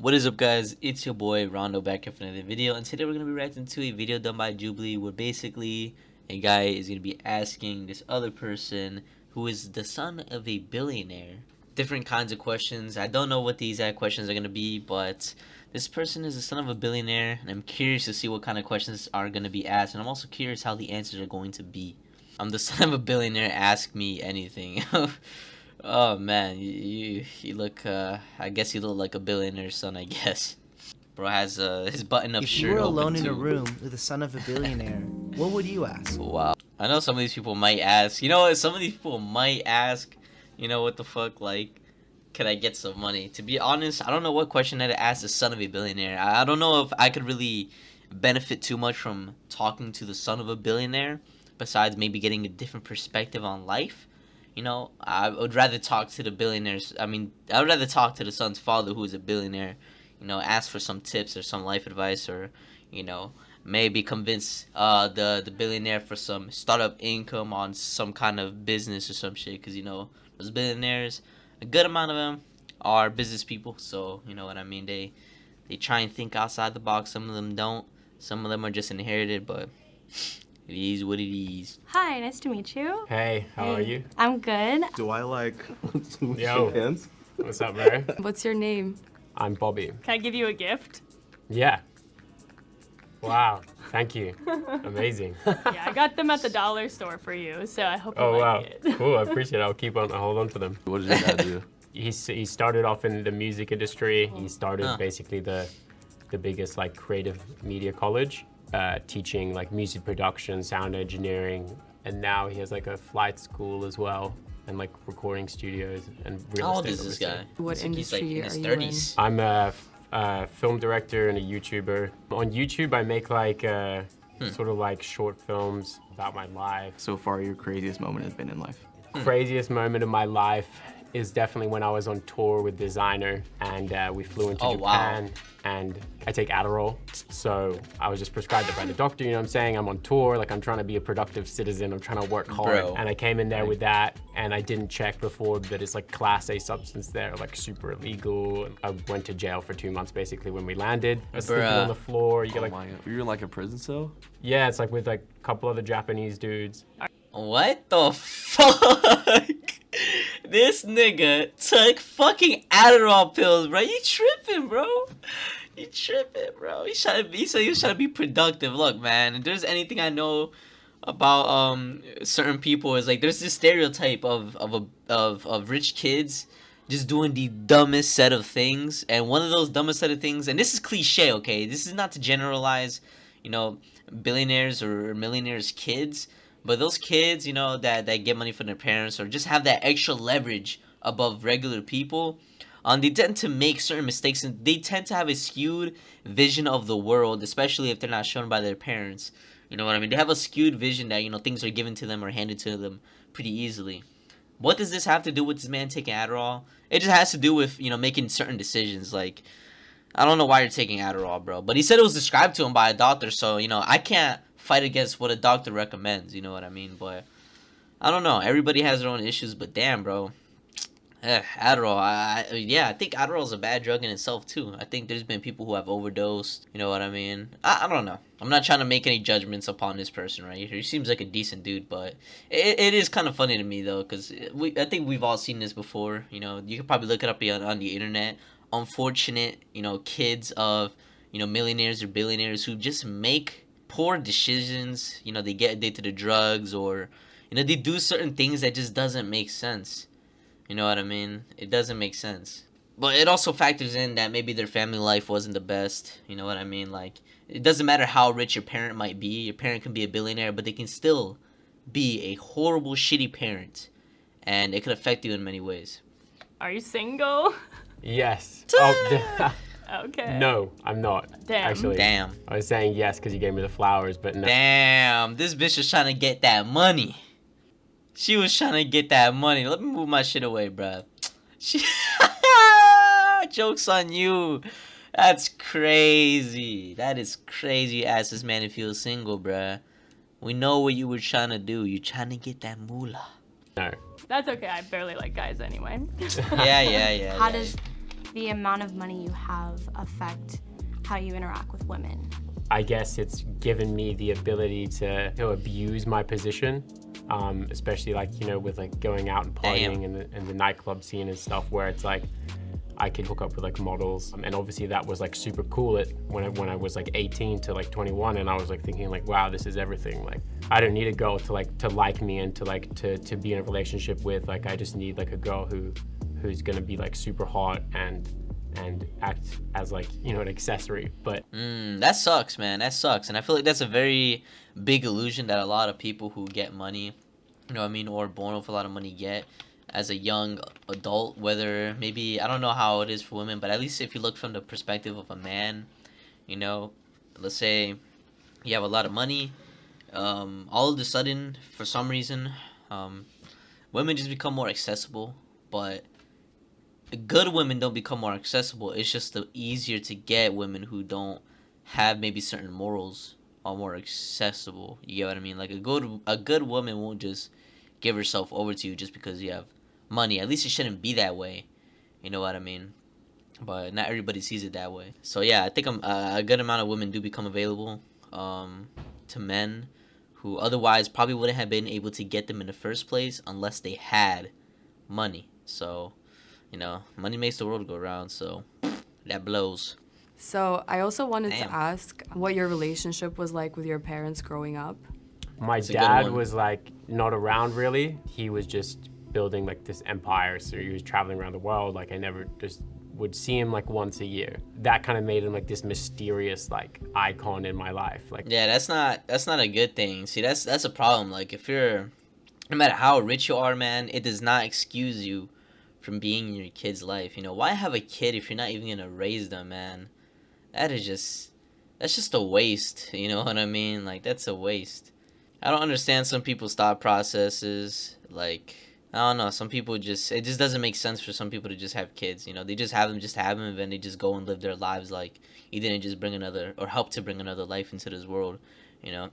What is up, guys? It's your boy Rondo back here for another video, and today we're gonna be reacting to a video done by Jubilee, where basically a guy is gonna be asking this other person who is the son of a billionaire different kinds of questions. I don't know what the exact questions are gonna be, but this person is the son of a billionaire, and I'm curious to see what kind of questions are gonna be asked, and I'm also curious how the answers are going to be. I'm the son of a billionaire. Ask me anything. Oh man, you look. I guess you look like a billionaire's son. I guess. Bro has his button-up shirt. If you were alone in a too. room with the son of a billionaire, what would you ask? Wow. I know some of these people might ask. You know what? Some of these people might ask. You know what the fuck? Like, could I get some money? To be honest, I don't know what question I'd ask the son of a billionaire. I don't know if I could really benefit too much from talking to the son of a billionaire, besides maybe getting a different perspective on life. You know, I would rather talk to the billionaires. I mean, I would rather talk to the son's father, who is a billionaire. You know, ask for some tips or some life advice, or, you know, maybe convince the billionaire for some startup income on some kind of business or some shit. Because, you know, those billionaires, a good amount of them are business people. So, you know what I mean? They try and think outside the box. Some of them don't. Some of them are just inherited, but it is what it is. Hi, nice to meet you. Hey, how are you? I'm good. Do I like Yo. shake hands? What's up, bro? What's your name? I'm Bobby. Can I give you a gift? Yeah. Wow. Thank you. Amazing. Yeah, I got them at the dollar store for you, so I hope you Oh, like wow. it. Cool. I appreciate it. I'll hold on to them. What did your dad do? He started off in the music industry. He started basically the biggest like creative media college, teaching like music production, sound engineering, and now he has like a flight school as well, and like recording studios and real estate. How old is this guy? What industry he's like in are his you in? 30s. I'm a film director and a YouTuber. On YouTube, I make like sort of like short films about my life. So far, your craziest moment has been in life. Craziest moment of my life is definitely when I was on tour with Designer, and we flew into Japan, and I take Adderall. So I was just prescribed it by the doctor, you know what I'm saying? I'm on tour, like I'm trying to be a productive citizen, I'm trying to work hard. Bro. And I came in there with that, and I didn't check before that it's like Class A substance there, like super illegal. I went to jail for 2 months basically when we landed. I was sleeping on the floor. You get like, Oh my God. You're in like a prison cell? yeah, it's like with like a couple other Japanese dudes. What the fuck? This nigga took fucking Adderall pills, bro. You tripping, bro. You tripping, bro. He said he was trying to be productive. Look, man, if there's anything I know about certain people, is like there's this stereotype of rich kids just doing the dumbest set of things. And one of those dumbest set of things, and this is cliche, okay? This is not to generalize, you know, billionaires or millionaires' kids. But those kids, you know, that get money from their parents or just have that extra leverage above regular people, they tend to make certain mistakes, and they tend to have a skewed vision of the world, especially if they're not shown by their parents. You know what I mean? They have a skewed vision that, you know, things are given to them or handed to them pretty easily. What does this have to do with this man taking Adderall? It just has to do with, you know, making certain decisions. Like, I don't know why you're taking Adderall, bro. But he said it was prescribed to him by a doctor, so, you know, I can't fight against what a doctor recommends, you know what I mean? But I don't know, everybody has their own issues, but damn, bro. Adderall, I think Adderall is a bad drug in itself too. I think there's been people who have overdosed, you know what I mean? I don't know. I'm not trying to make any judgments upon this person right here. He seems like a decent dude, but it is kind of funny to me though, because I think we've all seen this before. You know, you could probably look it up on the internet. Unfortunate, you know, kids of, you know, millionaires or billionaires who just make poor decisions. You know, they get addicted to drugs, or, you know, they do certain things that just doesn't make sense. You know what I mean? It doesn't make sense. But it also factors in that maybe their family life wasn't the best. You know what I mean? Like, it doesn't matter how rich your parent might be. Your parent can be a billionaire, but they can still be a horrible, shitty parent, and it could affect you in many ways. Are you single? Yes. Oh, Okay. no, I'm not. Damn. Actually. Damn. I was saying yes because you gave me the flowers, but no. Damn, this bitch was trying to get that money. She was trying to get that money. Let me move my shit away, bruh. Joke's on you. That's crazy. That is crazy. Ask this man if he was single, bruh. We know what you were trying to do. You're trying to get that moolah. No. That's okay. I barely like guys anyway. Yeah. How does the amount of money you have affect how you interact with women? I guess it's given me the ability to abuse my position, especially like, you know, with like going out and partying and the nightclub scene and stuff, where it's like I could hook up with like models, and obviously that was like super cool when I was like 18 to like 21, and I was like thinking like, wow, this is everything. Like I don't need a girl to like me and to be in a relationship with. Like I just need like a girl who's gonna be like super hot and act as like, you know, an accessory. But That sucks, man. That sucks. And I feel like that's a very big illusion that a lot of people who get money, you know what I mean, or born with a lot of money get as a young adult. Whether maybe, I don't know how it is for women, but at least if you look from the perspective of a man, you know, let's say you have a lot of money, all of a sudden, for some reason, women just become more accessible. But good women don't become more accessible. It's just easier to get women who don't have maybe certain morals are more accessible. You get what I mean? Like a good woman won't just give herself over to you just because you have money. At least it shouldn't be that way. You know what I mean? But not everybody sees it that way. So yeah, I think a good amount of women do become available to men who otherwise probably wouldn't have been able to get them in the first place unless they had money. So, you know, money makes the world go round, so that blows. So I also wanted Damn. to ask what your relationship was like with your parents growing up. my It's a good dad one. was like not around really. He was just building like this empire, so he was traveling around the world. Like I never just would see him like once a year. That kind of made him like this mysterious like icon in my life. Like Yeah, that's not a good thing. See, that's a problem. Like if you're, no matter how rich you are, man, it does not excuse you from being in your kid's life. You know, why have a kid if you're not even gonna raise them, man? That's just a waste. You know what I mean? Like that's a waste. I don't understand some people's thought processes. Like I don't know, some people it just doesn't make sense for some people to just have kids. You know, they just have them, and then they just go and live their lives like you didn't just bring another or help to bring another life into this world. You know.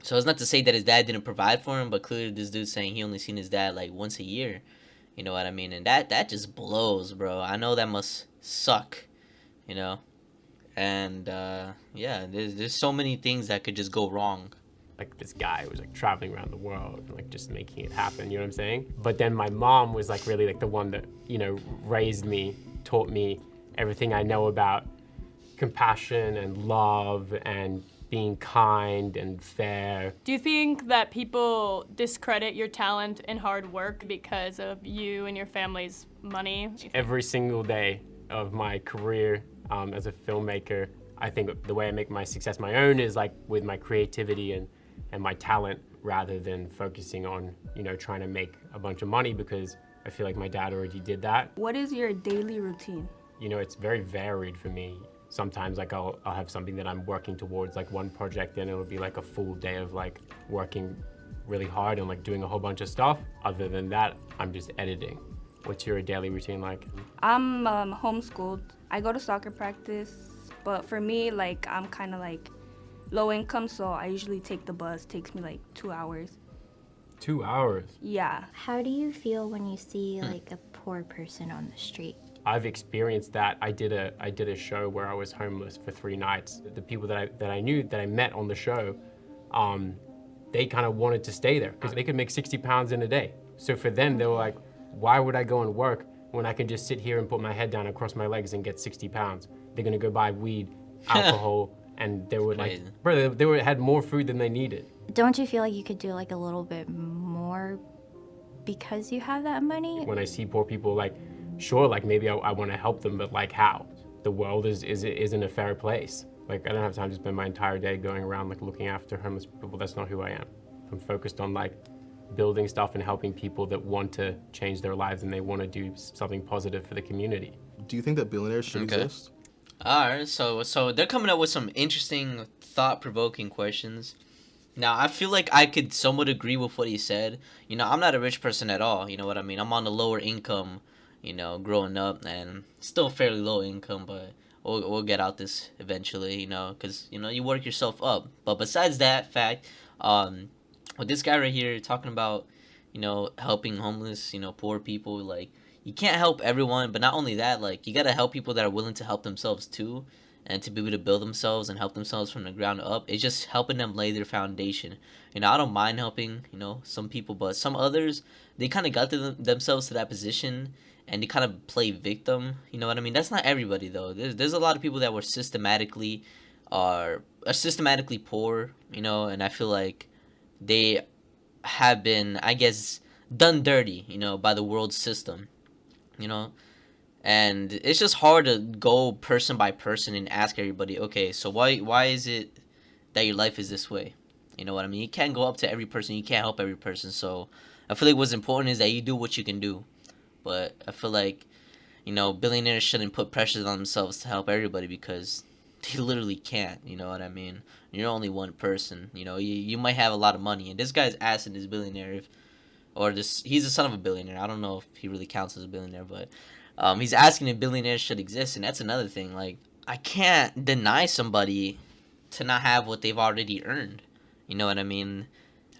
So it's not to say that his dad didn't provide for him, but clearly this dude's saying he only seen his dad like once a year. You know what I mean? And that just blows, bro. I know that must suck, you know? And yeah, there's so many things that could just go wrong. like this guy was like traveling around the world and like just making it happen, you know what I'm saying? But then my mom was like really like the one that, you know, raised me, taught me everything I know about compassion and love and being kind and fair. Do you think that people discredit your talent and hard work because of you and your family's money? Every single day of my career as a filmmaker, I think the way I make my success my own is like with my creativity and my talent, rather than focusing on, you know, trying to make a bunch of money, because I feel like my dad already did that. What is your daily routine? You know, it's very varied for me. Sometimes like I'll have something that I'm working towards, like one project, and it'll be like a full day of like working really hard and like doing a whole bunch of stuff. Other than that, I'm just editing. What's your daily routine like? I'm homeschooled. I go to soccer practice, but for me, like, I'm kind of like low income, so I usually take the bus. Takes me like 2 hours. 2 hours? Yeah. How do you feel when you see like a poor person on the street? I've experienced that. I did a show where I was homeless for 3 nights. The people that I knew, that I met on the show, they kind of wanted to stay there because they could make 60 pounds in a day. So for them, they were like, why would I go and work when I can just sit here and put my head down and cross my legs and get 60 pounds? They're gonna go buy weed, alcohol, and they were like, bro, they had more food than they needed. Don't you feel like you could do like a little bit more because you have that money? When I see poor people, like, sure, like maybe I want to help them, but like how? The world isn't a fair place. Like I don't have time to spend my entire day going around like looking after homeless people. That's not who I am. I'm focused on like building stuff and helping people that want to change their lives and they want to do something positive for the community. Do you think that billionaires should exist? All right, so they're coming up with some interesting, thought-provoking questions. Now, I feel like I could somewhat agree with what he said. You know, I'm not a rich person at all. You know what I mean? I'm on the lower income, you know, growing up, and still fairly low income, but we'll get out this eventually, you know, because, you know, you work yourself up. But besides that fact, with this guy right here talking about, you know, helping homeless, you know, poor people, like, you can't help everyone, but not only that, like, you gotta help people that are willing to help themselves too, and to be able to build themselves and help themselves from the ground up. It's just helping them lay their foundation. You know, I don't mind helping, you know, some people, but some others, they kind of got themselves to that position and they kind of play victim. You know what I mean? That's not everybody though. There's a lot of people that were are systematically poor, you know, and I feel like they have been, I guess, done dirty, you know, by the world system, you know. And it's just hard to go person by person and ask everybody, okay, so why is it that your life is this way? You know what I mean? You can't go up to every person. You can't help every person. So I feel like what's important is that you do what you can do. But I feel like, you know, billionaires shouldn't put pressures on themselves to help everybody because they literally can't. You know what I mean? You're only one person. You know, you might have a lot of money. And this guy's asking this billionaire he's the son of a billionaire. I don't know if he really counts as a billionaire, but he's asking if billionaires should exist. And that's another thing. Like, I can't deny somebody to not have what they've already earned. You know what I mean?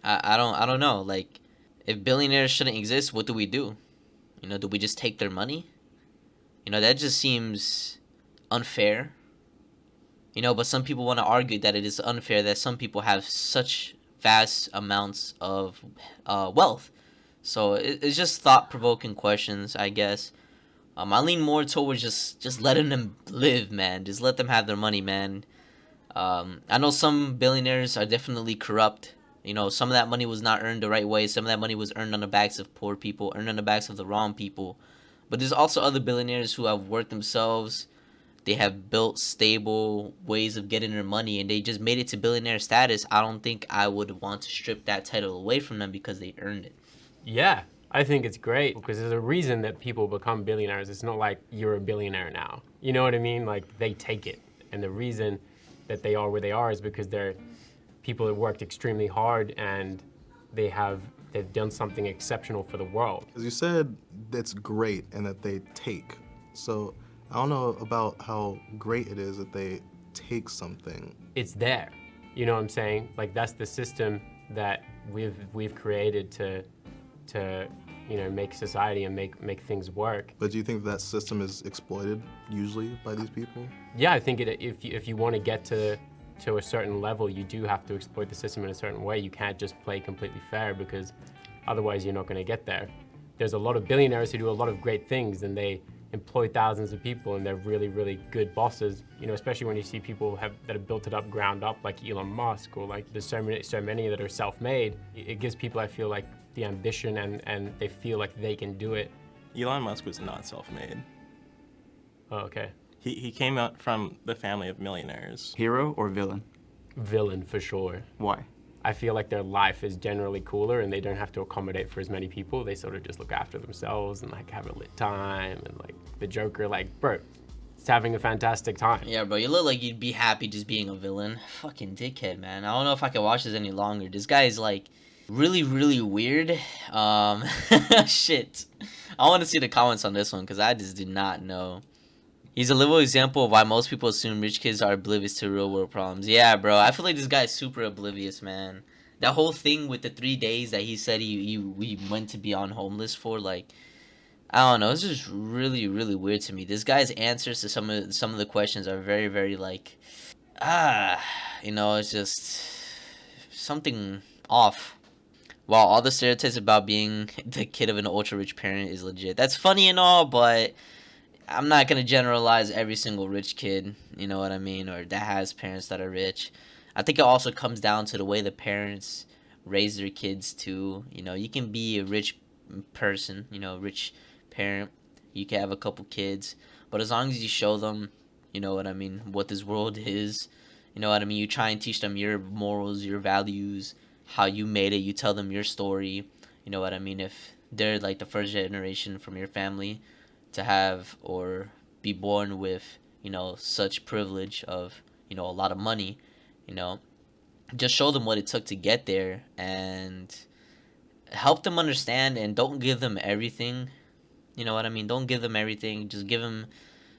I don't know. Like, if billionaires shouldn't exist, what do we do? You know, do we just take their money? You know, that just seems unfair. You know, but some people want to argue that it is unfair that some people have such vast amounts of wealth. So it's just thought-provoking questions, I guess. I lean more towards just letting them live, man. Just let them have their money, man. I know some billionaires are definitely corrupt. You know, some of that money was not earned the right way. Some of that money was earned on the backs of poor people, earned on the backs of the wrong people. But there's also other billionaires who have worked themselves. They have built stable ways of getting their money, and they just made it to billionaire status. I don't think I would want to strip that title away from them because they earned it. Yeah, I think it's great because there's a reason that people become billionaires. It's not like you're a billionaire now. You know what I mean? Like, they take it. And the reason that they are where they are is because they're people that worked extremely hard and they've done something exceptional for the world. As you said, that's great and that they take. So I don't know about how great it is that they take something. It's there. You know what I'm saying? Like, that's the system that we've created to you know, make society and make things work. But do you think that system is exploited usually by these people? Yeah, I think if you want to get to a certain level, you do have to exploit the system in a certain way. You can't just play completely fair because otherwise you're not going to get there. There's a lot of billionaires who do a lot of great things and they employ thousands of people and they're really, really good bosses. You know, especially when you see people that have built it up ground up like Elon Musk or like there's so many that are self-made. It gives people, I feel like, the ambition and they feel like they can do it. Elon Musk was not self-made. Oh, okay. He came out from the family of millionaires. Hero or villain? Villain for sure. Why? I feel like their life is generally cooler and they don't have to accommodate for as many people. They sort of just look after themselves and like have a lit time and like the Joker, like, bro, it's having a fantastic time. Yeah, bro, you look like you'd be happy just being a villain. Fucking dickhead, man. I don't know if I can watch this any longer. This guy is like really, really weird. Shit. I want to see the comments on this one because I just do not know. He's a living example of why most people assume rich kids are oblivious to real world problems. Yeah, bro. I feel like this guy's super oblivious, man. That whole thing with the 3 days that he said he went to be on homeless for, like, I don't know. It's just really, really weird to me. This guy's answers to some of the questions are very, very, like, you know, it's just something off. While all the stereotypes about being the kid of an ultra-rich parent is legit. That's funny and all, but I'm not going to generalize every single rich kid, you know what I mean, or that has parents that are rich. I think it also comes down to the way the parents raise their kids too. You know, you can be a rich person, you know, rich parent. You can have a couple kids, but as long as you show them, you know what I mean, what this world is, you know what I mean, you try and teach them your morals, your values, how you made it, you tell them your story, you know what I mean, if they're like the first generation from your family to have or be born with, you know, such privilege of, you know, a lot of money, you know, just show them what it took to get there and help them understand and don't give them everything, you know what I mean, don't give them everything, just give them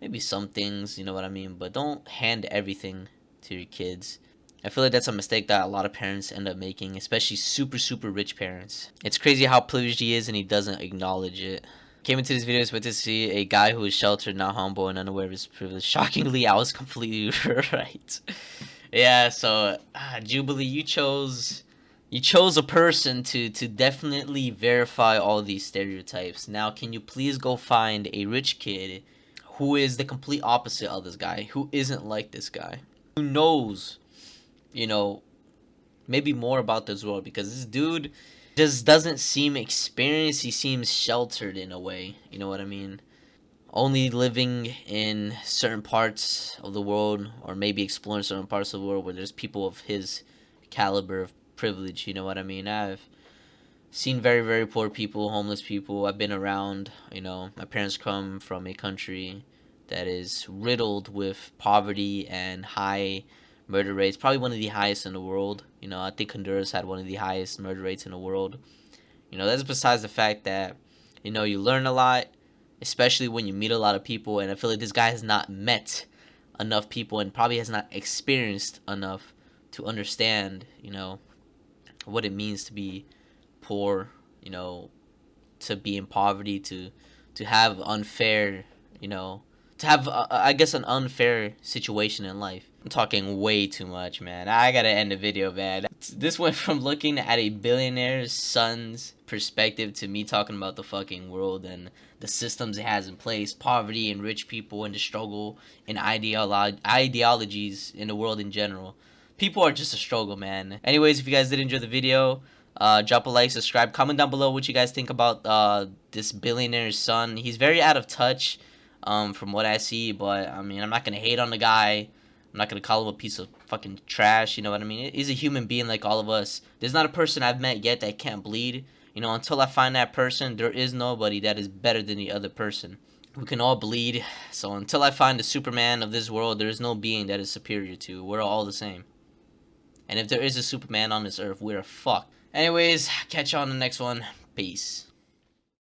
maybe some things, you know what I mean, but don't hand everything to your kids. I feel like that's a mistake that a lot of parents end up making, especially super, super rich parents. It's crazy how privileged he is and he doesn't acknowledge it. Came into this video expected to see a guy who is sheltered, not humble, and unaware of his privilege. Shockingly, I was completely right. Yeah, so Jubilee, you chose a person to definitely verify all these stereotypes. Now, can you please go find a rich kid who is the complete opposite of this guy, who isn't like this guy, who knows, you know, maybe more about this world, because this dude just doesn't seem experienced. He seems sheltered in a way, you know what I mean? Only living in certain parts of the world, or maybe exploring certain parts of the world where there's people of his caliber of privilege, you know what I mean? I've seen very, very poor people, homeless people. I've been around, you know, my parents come from a country that is riddled with poverty and high murder rates, probably one of the highest in the world. You know, I think Honduras had one of the highest murder rates in the world. You know, that's besides the fact that, you know, you learn a lot, especially when you meet a lot of people, and I feel like this guy has not met enough people and probably has not experienced enough to understand, you know, what it means to be poor, you know, to be in poverty, to have unfair, you know, to have, I guess, an unfair situation in life. I'm talking way too much, man. I gotta end the video, man. This went from looking at a billionaire's son's perspective to me talking about the fucking world and the systems it has in place, poverty and rich people and the struggle and ideologies in the world in general. People are just a struggle, man. Anyways, if you guys did enjoy the video, drop a like, subscribe, comment down below what you guys think about this billionaire's son. He's very out of touch from what I see, but I mean, I'm not gonna hate on the guy. I'm not gonna call him a piece of fucking trash, you know what I mean? He's a human being like all of us. There's not a person I've met yet that can't bleed. You know, until I find that person, there is nobody that is better than the other person. We can all bleed, so until I find the Superman of this world, there is no being that is superior to. We're all the same. And if there is a Superman on this earth, we're fucked. Anyways, catch you on the next one. Peace.